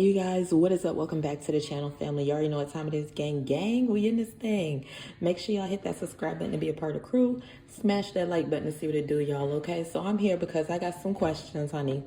You guys, what is up? Welcome back to the channel, family. You already know what time it is. Gang, we in this thing. Make sure y'all hit that subscribe button to be a part of the crew. Smash that like button to see what it do, y'all. Okay, so I'm here because I got some questions, honey.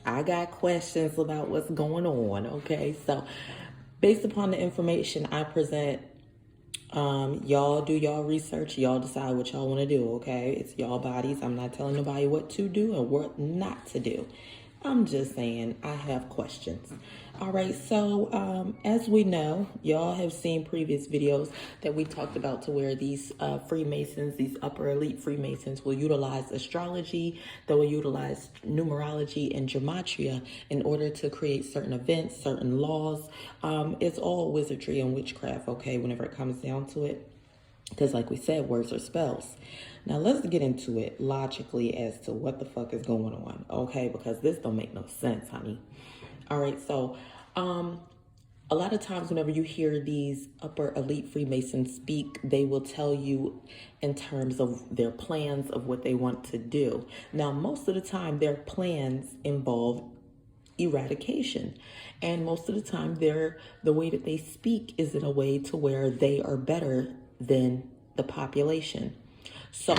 I got questions about what's going on. Okay, so based upon the information I present, y'all do y'all research. Y'all decide what y'all want to do. Okay, it's y'all bodies. I'm not telling nobody what to do and what not to do. I'm just saying I have questions. All right, so as we know, y'all have seen previous videos that we talked about to where these Freemasons, these upper elite Freemasons will utilize astrology, they will utilize numerology and gematria in order to create certain events, certain laws. It's all wizardry and witchcraft, okay, whenever it comes down to it. Because like we said, words are spells. Now let's get into it logically as to what the fuck is going on, okay? Because this don't make no sense, honey. All right, so a lot of times whenever you hear these upper elite Freemasons speak, they will tell you in terms of their plans of what they want to do. Now, most of the time, their plans involve eradication. And most of the time, the way that they speak is in a way to where they are better than the population. So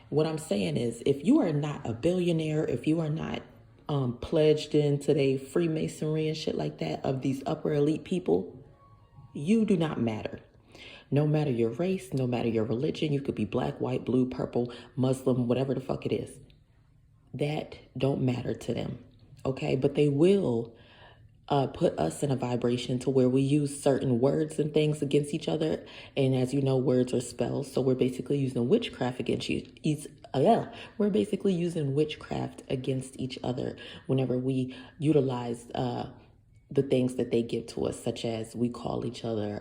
what I'm saying is, if you are not a billionaire, if you are not pledged into the Freemasonry and shit like that of these upper elite people, you do not matter. No matter your race, no matter your religion, you could be black, white, blue, purple, Muslim, whatever the fuck it is. That don't matter to them, okay? But they will put us in a vibration to where we use certain words and things against each other. And as you know, words are spells. So we're basically using witchcraft against we're basically using witchcraft against each other whenever we utilize the things that they give to us, such as we call each other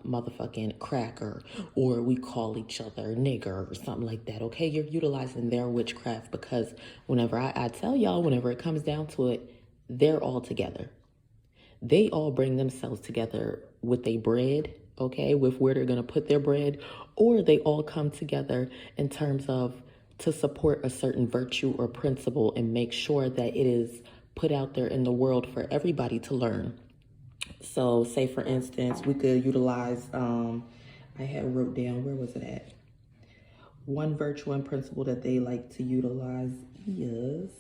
motherfucking cracker, or we call each other nigger or something like that. Okay, you're utilizing their witchcraft because whenever I tell y'all, whenever it comes down to it, they're all together. They all bring themselves together with their bread, okay, with where they're going to put their bread, or they all come together in terms of to support a certain virtue or principle and make sure that it is put out there in the world for everybody to learn. So say, for instance, we could utilize, I had wrote down, where was it at? One virtue and principle that they like to utilize is...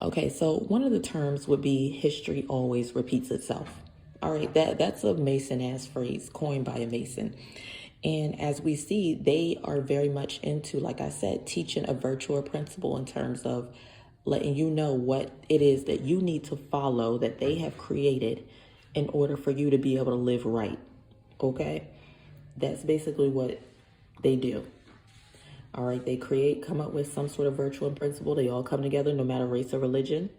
Okay, so one of the terms would be history always repeats itself. All right, that's a Mason-ass phrase coined by a Mason. And as we see, they are very much into, like I said, teaching a virtue or principle in terms of letting you know what it is that you need to follow that they have created in order for you to be able to live right. Okay? That's basically what they do. All right, they come up with some sort of virtue and principle. They all come together, no matter race or religion.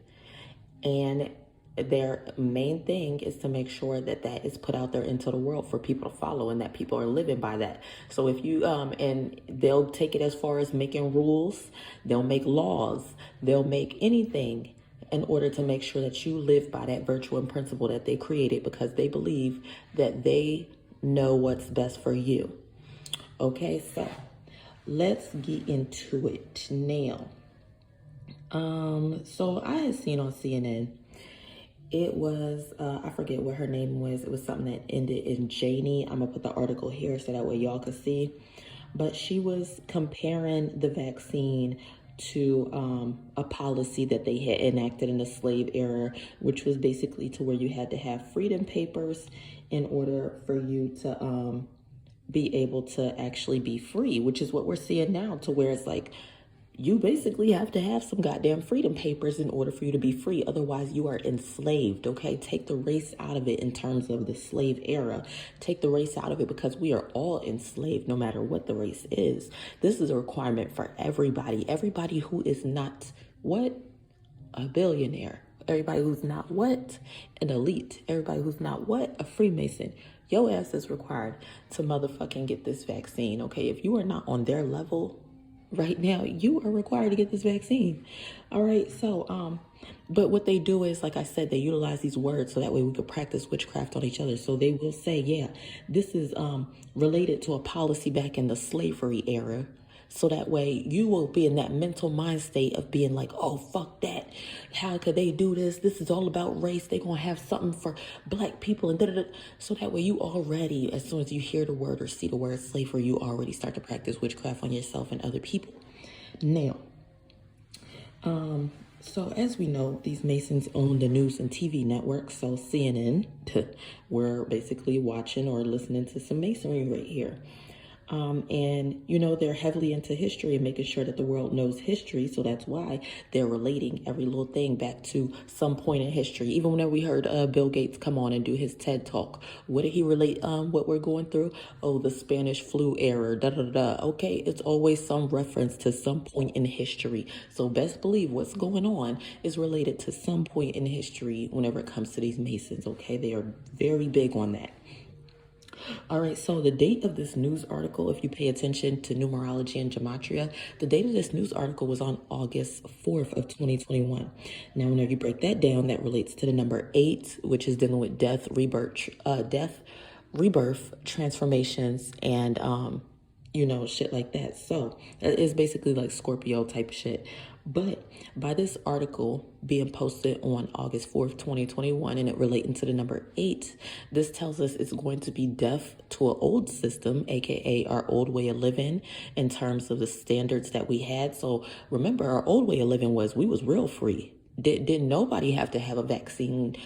And their main thing is to make sure that that is put out there into the world for people to follow and that people are living by that. So if you, and they'll take it as far as making rules, they'll make laws, they'll make anything in order to make sure that you live by that virtue and principle that they created because they believe that they know what's best for you. Okay, so let's get into it now. So I had seen on CNN, it was, I forget what her name was. It was something that ended in Janie. I'm gonna put the article here so that way y'all can see. But she was comparing the vaccine to a policy that they had enacted in the slave era, which was basically to where you had to have freedom papers in order for you to be able to actually be free, which is what we're seeing now, to where it's like you basically have to have some goddamn freedom papers in order for you to be free. Otherwise, you are enslaved, okay? Take the race out of it in terms of the slave era. Take the race out of it because we are all enslaved no matter what the race is. This is a requirement for everybody. Everybody who is not, what? A billionaire. Everybody who's not what? An elite. Everybody who's not what? A Freemason. Your ass is required to motherfucking get this vaccine, okay? If you are not on their level right now, you are required to get this vaccine. All right, so, but what they do is, like I said, they utilize these words so that way we could practice witchcraft on each other. So they will say, yeah, this is related to a policy back in the slavery era. So that way you will be in that mental mind state of being like, oh, fuck that. How could they do this? This is all about race. They're going to have something for black people and da-da-da. So that way you already, as soon as you hear the word or see the word slavery, you already start to practice witchcraft on yourself and other people. Now, so as we know, these Masons own the news and TV network. So CNN, we're basically watching or listening to some Masonry right here. And, you know, they're heavily into history and making sure that the world knows history. So that's why they're relating every little thing back to some point in history. Even whenever we heard Bill Gates come on and do his TED Talk, what did he relate what we're going through? Oh, the Spanish flu era, da-da-da-da. Okay, it's always some reference to some point in history. So best believe what's going on is related to some point in history whenever it comes to these Masons, okay? They are very big on that. All right, so the date of this news article, if you pay attention to numerology and gematria, the date of this news article was on August 4th of 2021. Now, whenever you break that down, that relates to the number 8, which is dealing with death, rebirth, transformations, and you know, shit like that. So it is basically like Scorpio type shit. But by this article being posted on August 4th, 2021, and it relating to the number 8, this tells us it's going to be death to an old system, aka our old way of living in terms of the standards that we had. So remember, our old way of living was we was real free. Didn't nobody have to have a vaccine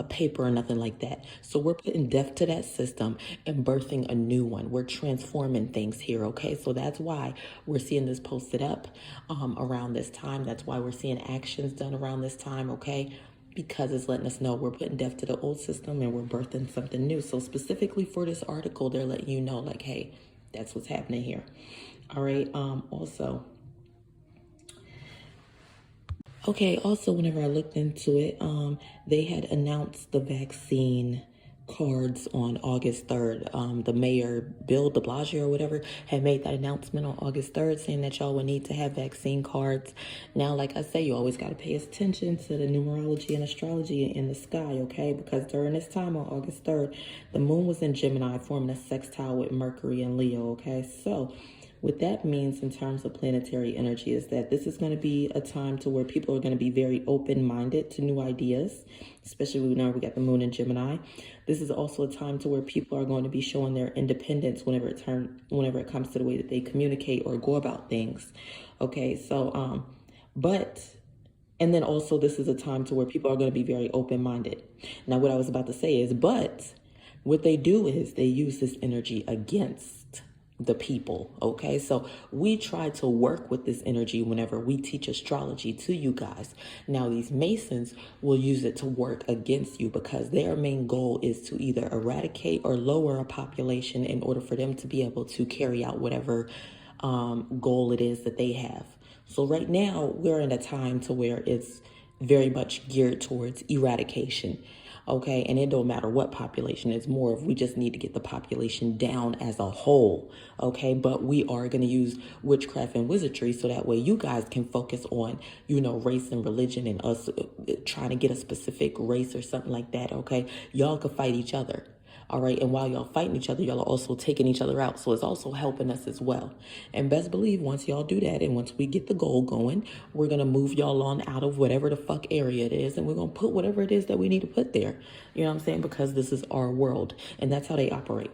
paper or nothing like that. So we're putting death to that system and birthing a new one. We're transforming things here, okay? So that's why we're seeing this posted up around this time. That's why we're seeing actions done around this time, okay? Because it's letting us know we're putting death to the old system and we're birthing something new. So specifically for this article, they're letting you know, like, hey, that's what's happening here. All right, also, whenever I looked into it, they had announced the vaccine cards on August 3rd. The mayor, Bill de Blasio or whatever, had made that announcement on August 3rd saying that y'all would need to have vaccine cards. Now, like I say, you always got to pay attention to the numerology and astrology in the sky, okay? Because during this time on August 3rd, the moon was in Gemini, forming a sextile with Mercury and Leo, okay? So what that means in terms of planetary energy is that this is going to be a time to where people are going to be very open-minded to new ideas, especially now we got the moon in Gemini. This is also a time to where people are going to be showing their independence whenever it comes to the way that they communicate or go about things. Okay, so and then also this is a time to where people are going to be very open-minded. Now, what I was about to say is, but what they do is they use this energy against the people, okay? So we try to work with this energy whenever we teach astrology to you guys. Now, these Masons will use it to work against you because their main goal is to either eradicate or lower a population in order for them to be able to carry out whatever goal it is that they have. So right now, we're in a time to where it's very much geared towards eradication. Okay, and it don't matter what population, it's more of we just need to get the population down as a whole, okay? But we are going to use witchcraft and wizardry so that way you guys can focus on, you know, race and religion and us trying to get a specific race or something like that, okay? Y'all can fight each other. All right. And while y'all fighting each other, y'all are also taking each other out. So it's also helping us as well. And best believe once y'all do that and once we get the goal going, we're going to move y'all on out of whatever the fuck area it is. And we're going to put whatever it is that we need to put there. You know what I'm saying? Because this is our world and that's how they operate.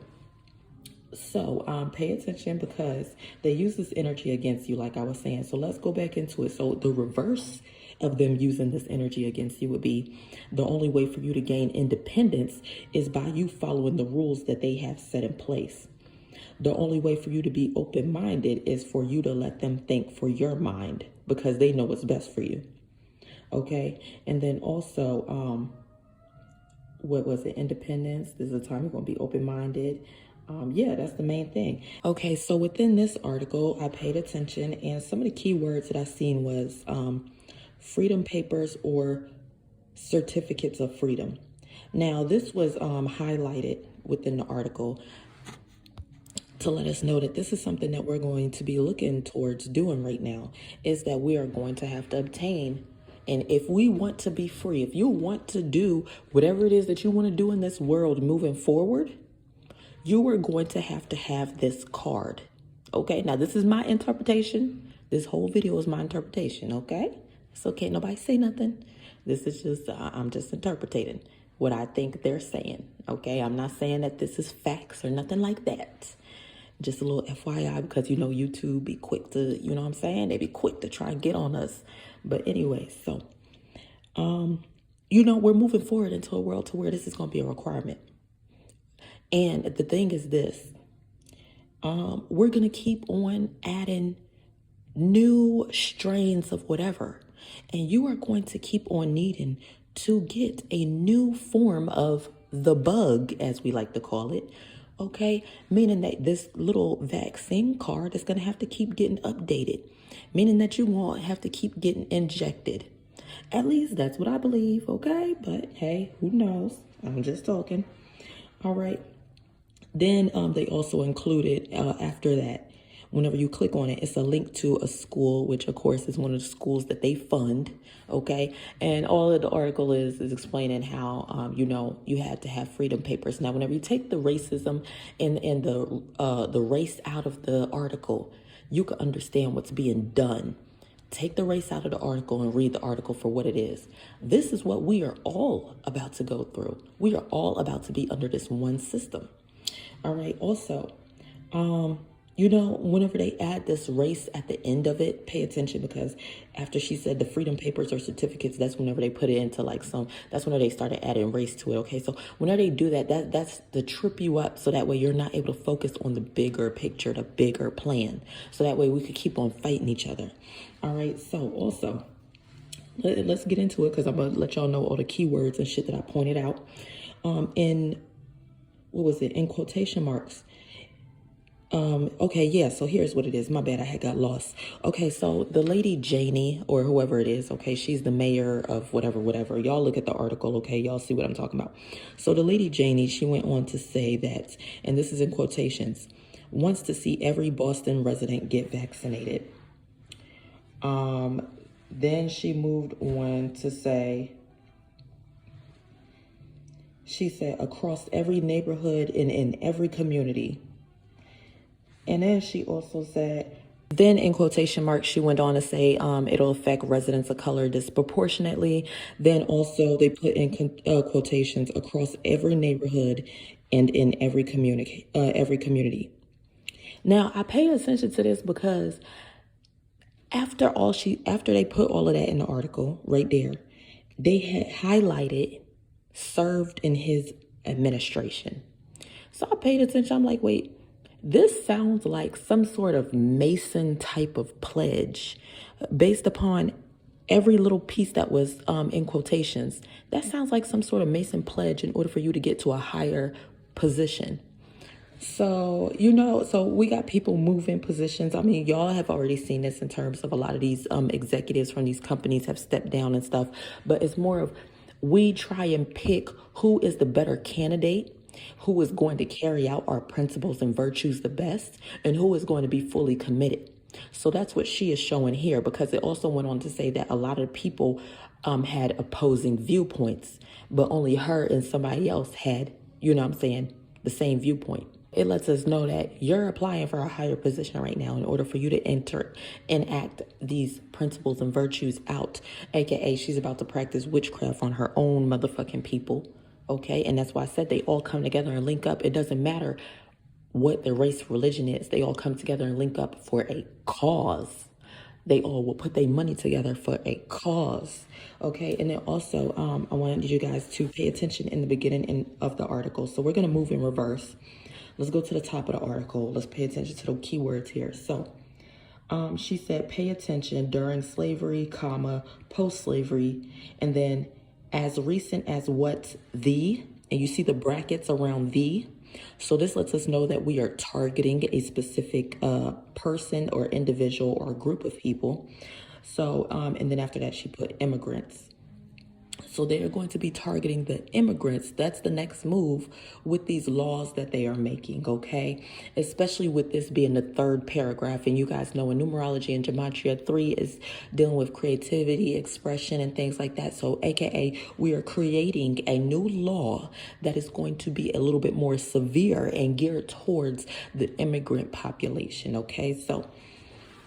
So pay attention because they use this energy against you, like I was saying. So let's go back into it. So the reverse of them using this energy against you would be the only way for you to gain independence is by you following the rules that they have set in place. The only way for you to be open-minded is for you to let them think for your mind because they know what's best for you. Okay. And then also, what was it? Independence. This is a time you're going to be open-minded. Yeah, that's the main thing. Okay, so within this article, I paid attention and some of the key words that I seen was freedom papers or certificates of freedom. Now, this was highlighted within the article to let us know that this is something that we're going to be looking towards doing right now, is that we are going to have to obtain. And if we want to be free, if you want to do whatever it is that you want to do in this world moving forward, you are going to have this card, Okay, now this is my interpretation. This whole video is my interpretation, okay? It's okay, nobody say nothing. This is just, I'm just interpreting what I think they're saying, okay? I'm not saying that this is facts or nothing like that. Just a little FYI, because you know YouTube be quick to, you know what I'm saying? They be quick to try and get on us. But anyway, so, you know, we're moving forward into a world to where this is going to be a requirement. And the thing is this, we're going to keep on adding new strains of whatever. And you are going to keep on needing to get a new form of the bug, as we like to call it. Okay, meaning that this little vaccine card is going to have to keep getting updated, meaning that you won't have to keep getting injected. At least that's what I believe, okay? But hey, who knows? I'm just talking. All right. Then they also included, after that, whenever you click on it, it's a link to a school, which of course is one of the schools that they fund, okay? And all of the article is explaining how, you know, you had to have freedom papers. Now, whenever you take the racism and the race out of the article, you can understand what's being done. Take the race out of the article and read the article for what it is. This is what we are all about to go through. We are all about to be under this one system. All right. Also, you know, whenever they add this race at the end of it, pay attention, because after she said the freedom papers or certificates, that's whenever they put it into like that's whenever they started adding race to it. Okay. So whenever they do that, that's to trip you up. So that way you're not able to focus on the bigger picture, the bigger plan. So that way we could keep on fighting each other. All right. So also, let's get into it, because I'm going to let y'all know all the keywords and shit that I pointed out. What was it? In quotation marks. Okay, yeah, so here's what it is. My bad, I had got lost. Okay, so the lady Janie, or whoever it is, okay, she's the mayor of whatever. Y'all look at the article, okay? Y'all see what I'm talking about. So the lady Janie, she went on to say that, and this is in quotations, wants to see every Boston resident get vaccinated. Then she moved on to say, she said, across every neighborhood and in every community. And then she also said, then in quotation marks, she went on to say it'll affect residents of color disproportionately. Then also they put in quotations, across every neighborhood and in every community. Now, I pay attention to this because after they put all of that in the article right there, they had highlighted served in his administration. So I paid attention. I'm like, wait, this sounds like some sort of Mason type of pledge based upon every little piece that was in quotations. That sounds like some sort of Mason pledge in order for you to get to a higher position. So, you know, so we got people moving positions. I mean, y'all have already seen this in terms of a lot of these executives from these companies have stepped down and stuff. But it's more of, we try and pick who is the better candidate, who is going to carry out our principles and virtues the best, and who is going to be fully committed. So that's what she is showing here, because it also went on to say that a lot of people had opposing viewpoints, but only her and somebody else had, you know what I'm saying, the same viewpoint. It lets us know that you're applying for a higher position right now in order for you to enact these principles and virtues out. AKA, she's about to practice witchcraft on her own motherfucking people. Okay, and that's why I said they all come together and link up. It doesn't matter what their race, religion is. They all come together and link up for a cause. They all will put their money together for a cause. Okay, and then also, I wanted you guys to pay attention in the beginning of the article. So we're going to move in reverse. Let's go to the top of the article. Let's pay attention to the keywords here. So she said, pay attention during slavery, comma, post-slavery, and then as recent as what the, and you see the brackets around the. So this lets us know that we are targeting a specific person or individual or group of people. So, and then after that, she put immigrants. So they're going to be targeting the immigrants. That's the next move with these laws that they are making, okay? Especially with this being the third paragraph. And you guys know in numerology and gematria, 3 is dealing with creativity, expression, and things like that. So AKA, we are creating a new law that is going to be a little bit more severe and geared towards the immigrant population, okay? So,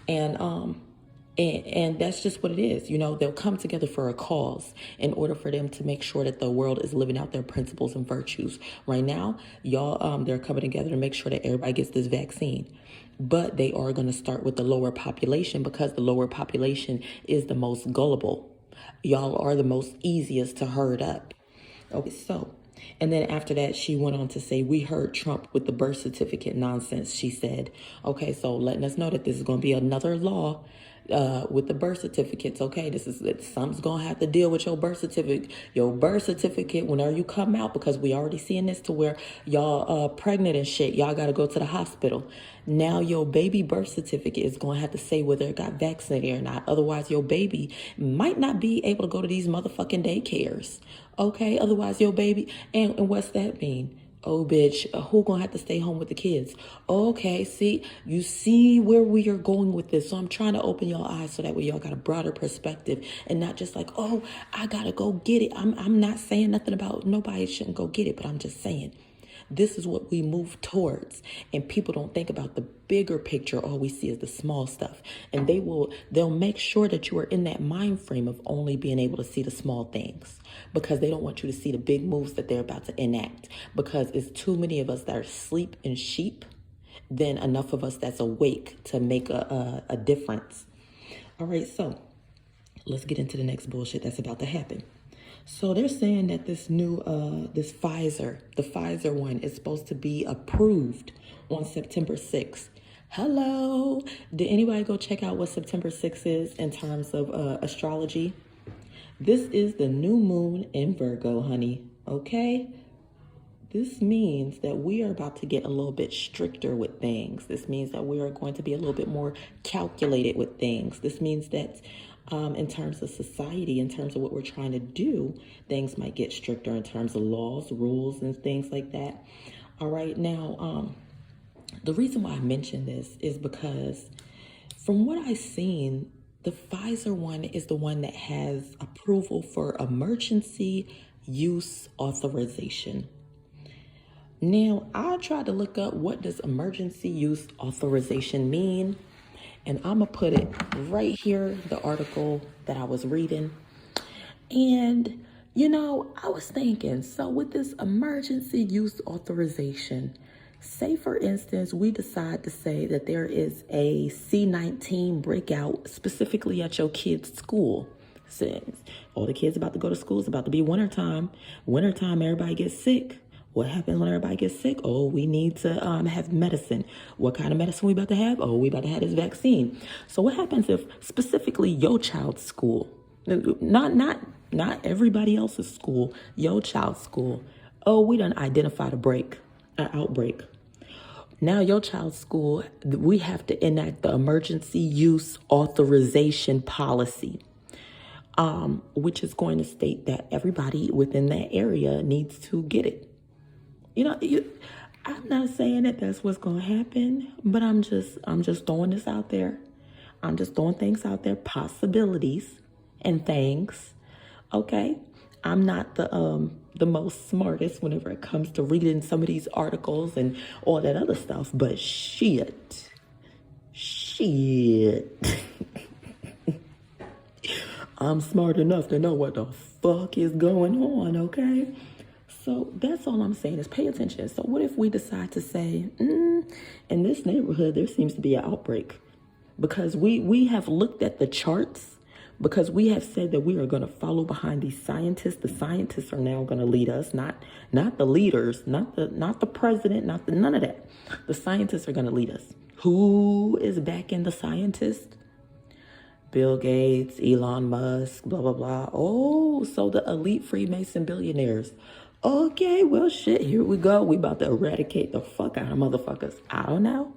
and that's just what it is. You know, they'll come together for a cause in order for them to make sure that the world is living out their principles and virtues. Right now, y'all, they're coming together to make sure that everybody gets this vaccine. But they are going to start with the lower population because the lower population is the most gullible. Y'all are the most easiest to herd up. Okay, so, and then after that, she went on to say, we heard Trump with the birth certificate nonsense, she said. Okay, so letting us know that this is going to be another law with the birth certificates. Okay, something's gonna have to deal with your birth certificate. Your birth certificate whenever you come out, because we already seeing this to where y'all pregnant and shit. Y'all gotta go to the hospital. Now your baby birth certificate is gonna have to say whether it got vaccinated or not. Otherwise, your baby might not be able to go to these motherfucking daycares. Okay, otherwise your baby and what's that mean? Oh, bitch, who gonna have to stay home with the kids? Okay, see, you see where we are going with this. So I'm trying to open your eyes so that way y'all got a broader perspective and not just like, oh, I gotta go get it. I'm not saying nothing about nobody shouldn't go get it, but I'm just saying this is what we move towards. And people don't think about the bigger picture. All we see is the small stuff. And they'll make sure that you are in that mind frame of only being able to see the small things, because they don't want you to see the big moves that they're about to enact, because it's too many of us that are asleep and sheep than enough of us that's awake to make a difference. All right, so let's get into the next bullshit that's about to happen. So they're saying that this the Pfizer one is supposed to be approved on September 6th. Hello. Did anybody go check out what September 6th is in terms of astrology? This is the new moon in Virgo, honey. Okay? This means that we are about to get a little bit stricter with things. This means that we are going to be a little bit more calculated with things. This means that in terms of society, in terms of what we're trying to do, things might get stricter in terms of laws, rules, and things like that. All right, now, the reason why I mention this is because from what I've seen, the Pfizer one is the one that has approval for emergency use authorization. Now, I tried to look up what does emergency use authorization mean. And I'm going to put it right here, the article that I was reading. And, you know, I was thinking, so with this emergency use authorization, say, for instance, we decide to say that there is a C-19 breakout specifically at your kid's school. Since all the kids about to go to school, it's about to be wintertime. Wintertime, everybody gets sick. What happens when everybody gets sick? Oh, we need to have medicine. What kind of medicine we about to have? Oh, we about to have this vaccine. So what happens if specifically your child's school, not everybody else's school, your child's school? Oh, we done identified an outbreak. Now your child's school, we have to enact the emergency use authorization policy, which is going to state that everybody within that area needs to get it. You know, I'm not saying that that's what's going to happen, but I'm just throwing this out there. I'm just throwing things out there, possibilities and things. Okay, I'm not the most smartest whenever it comes to reading some of these articles and all that other stuff, but shit. I'm smart enough to know what the fuck is going on, okay? So that's all I'm saying is pay attention. So what if we decide to say, in this neighborhood, there seems to be an outbreak? Because we have looked at the charts, because we have said that we are going to follow behind these scientists. The scientists are now going to lead us, not the leaders, not the president, none of that. The scientists are going to lead us. Who is backing the scientists? Bill Gates, Elon Musk, blah, blah, blah. Oh, so the elite Freemason billionaires. Okay, well, shit, here we go. We about to eradicate the fuck out of motherfuckers. I don't know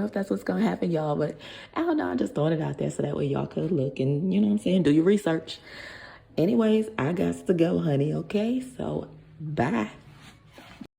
if that's what's going to happen, y'all, but I don't know. I'm just throwing it out there so that way y'all could look and, you know what I'm saying, do your research. Anyways, I got to go, honey, okay? So, bye.